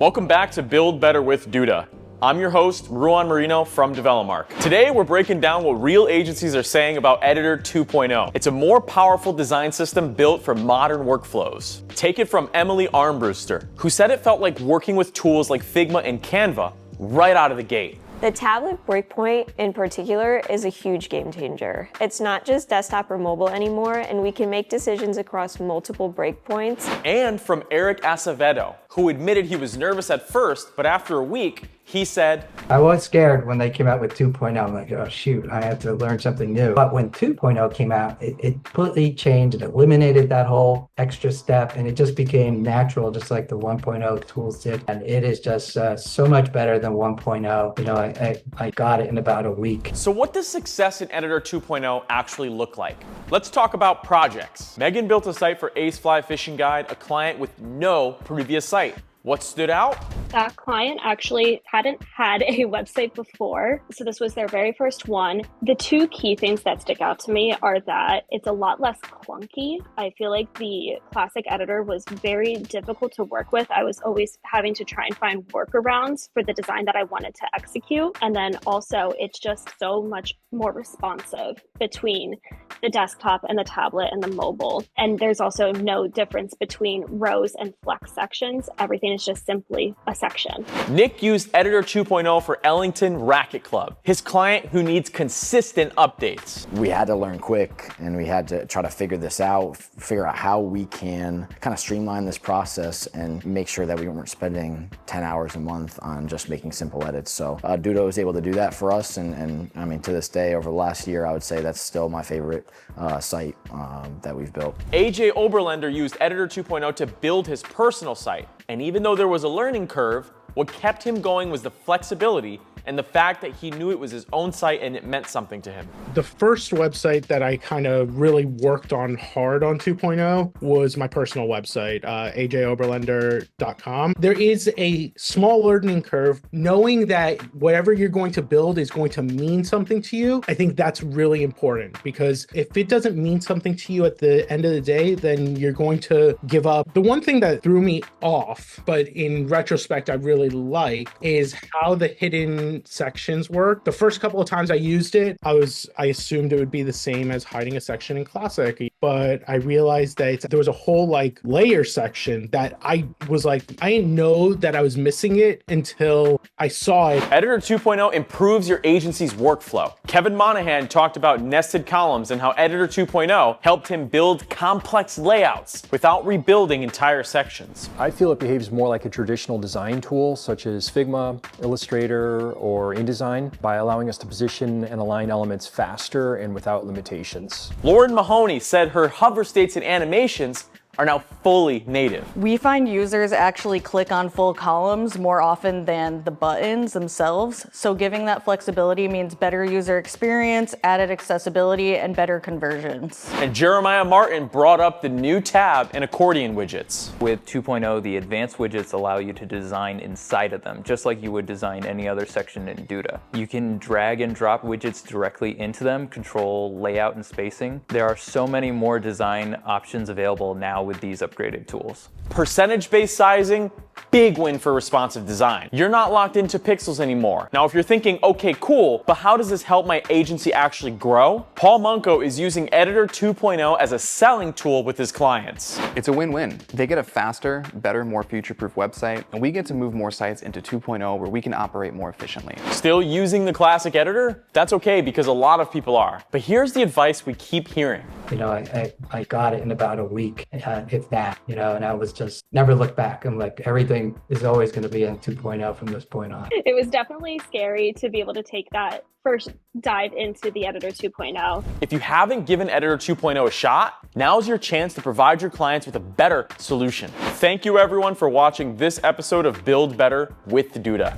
Welcome back to Build Better with Duda. I'm your host, Ruan Marino from DevelopMark. Today, we're breaking down what real agencies are saying about Editor 2.0. It's a more powerful design system built for modern workflows. Take it from Emily Armbruster, who said it felt like working with tools like Figma and Canva right out of the gate. The tablet breakpoint in particular is a huge game changer. It's not just desktop or mobile anymore, and we can make decisions across multiple breakpoints. And from Eric Acevedo, who admitted he was nervous at first, but after a week, he said, I was scared when they came out with 2.0. I'm like, oh shoot, I have to learn something new. But when 2.0 came out, it completely changed. It eliminated that whole extra step, and it just became natural, just like the 1.0 tools did. And it is just so much better than 1.0. You know, I got it in about a week. So what does success in Editor 2.0 actually look like? Let's talk about projects. Megan built a site for Ace Fly Fishing Guide, a client with no previous site. What stood out? That client actually hadn't had a website before, so this was their very first one. The two key things that stick out to me are that it's a lot less clunky. I feel like the classic editor was very difficult to work with. I was always having to try and find workarounds for the design that I wanted to execute. And then also it's just so much more responsive between the desktop and the tablet and the mobile. And there's also no difference between rows and flex sections. Everything is just simply a section. Nick used Editor 2.0 for Ellington Racket Club, his client who needs consistent updates. We had to learn quick, and we had to try to figure this out, figure out how we can kind of streamline this process and make sure that we weren't spending 10 hours a month on just making simple edits. So Duda was able to do that for us, and I mean, to this day, over the last year, I would say that's still my favorite site that we've built. AJ Oberländer used Editor 2.0 to build his personal site, and even though there was a learning curve, what kept him going was the flexibility and the fact that he knew it was his own site and it meant something to him. The first website that I kind of really worked on hard on 2.0 was my personal website, ajoberlander.com. There is a small learning curve. Knowing that whatever you're going to build is going to mean something to you, I think that's really important, because if it doesn't mean something to you at the end of the day, then you're going to give up. The one thing that threw me off, but in retrospect I really like, is how the hidden sections work. The first couple of times I used it, I assumed it would be the same as hiding a section in Classic, but I realized that there was a whole like layer section that I was like, I didn't know that I was missing it until I saw it. Editor 2.0 improves your agency's workflow. Kevin Monahan talked about nested columns and how Editor 2.0 helped him build complex layouts without rebuilding entire sections. I feel it behaves more like a traditional design tool such as Figma, Illustrator, or InDesign, by allowing us to position and align elements faster and without limitations. Lauren Mahoney said her hover states and animations are now fully native. We find users actually click on full columns more often than the buttons themselves, so giving that flexibility means better user experience, added accessibility, and better conversions. And Jeremiah Martin brought up the new tab and accordion widgets. With 2.0, the advanced widgets allow you to design inside of them, just like you would design any other section in Duda. You can drag and drop widgets directly into them, control layout and spacing. There are so many more design options available now with these upgraded tools. Percentage-based sizing, big win for responsive design. You're not locked into pixels anymore. Now, if you're thinking, okay, cool, but how does this help my agency actually grow? Paul Munko is using Editor 2.0 as a selling tool with his clients. It's a win-win. They get a faster, better, more future-proof website, and we get to move more sites into 2.0 where we can operate more efficiently. Still using the classic editor? That's okay, because a lot of people are. But here's the advice we keep hearing. You know, I got it in about a week, if that, you know, and I was just never looked back. I'm like, everything is always going to be in 2.0 from this point on. It was definitely scary to be able to take that first dive into the Editor 2.0. If you haven't given Editor 2.0 a shot, now's your chance to provide your clients with a better solution. Thank you everyone for watching this episode of Build Better with Duda.